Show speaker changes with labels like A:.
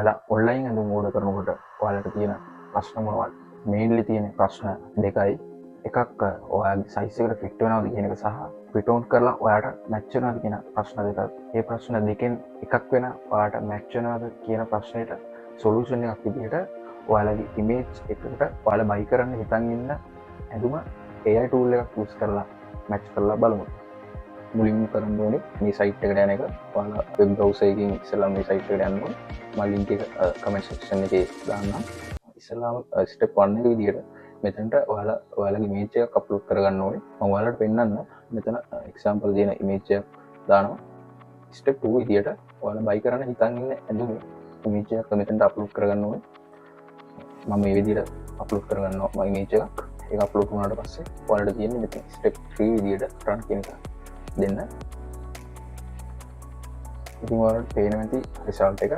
A: ඔයාලා ඔන්ලයින් ඇඳුම් ඕඩර් කරනකොට ඔයාලට තියෙන ප්‍රශ්න මොනවද? මේන්ලි තියෙන ප්‍රශ්න දෙකයි. එකක් ඔයාගේ සයිස් එකට ෆිට වෙනවද කියන එක සහ ෆිට ඔවුට් කරලා ඔයාලට මැච් වෙනවද කියන ප්‍රශ්න දෙකක්. මේ ප්‍රශ්න දෙකෙන් එකක් වෙන ඔයාලට මැච් වෙනවද කියන ප්‍රශ්නෙට සොලියුෂන් එකක් විදිහට ඔයාලගේ ඉමේජ් එකකට ඔයාලා බයි කරන්න හිතන් ඉන්න ඇඳුම AI tool එකක් යූස් කරලා මැච් කරලා බලමු. මුලින්ම කරන්න ඕනේ මේ සයිට් එකට යන එක. ඔයාලා වෙබ් බ්‍රවුසර් එකකින් ඉස්සෙල්ලා මේ සයිට් එකට යන්න ඕනේ. මම ලින්ක් එක කමෙන්ට් සෙක්ෂන් එකේ දාන්නම්. ඉස්සෙල්ලාම ස්ටෙප් 1 එක විදිහට මෙතනට ඔයාලගේ ඉමේජ් එකක් අප්ලෝඩ් කරගන්න ඕනේ. මම ඔයාලට පෙන්නන්න මෙතන එක්සැම්පල් දෙන ඉමේජ් එකක් දානවා. ස්ටෙප් 2 විදිහට ඔයාලා බයි කරන්න හිතන් ඉන්න ඇඳුමේ ඉමේජ් එකක් මෙතනට අප්ලෝඩ් කරගන්න ඕනේ. මම මේ විදිහට අප්ලෝඩ් කරගන්නවා මම ඉමේජ් එකක්. ඒක අප්ලෝඩ් වුණාට පස්සේ ඔයාලට තියෙන්නේ මෙතන ස්ටෙප් 3 විදිහට රන් කියන එක දෙන්න. ඉතින් ඔයාලට පේන නැති රිසල්ට් එක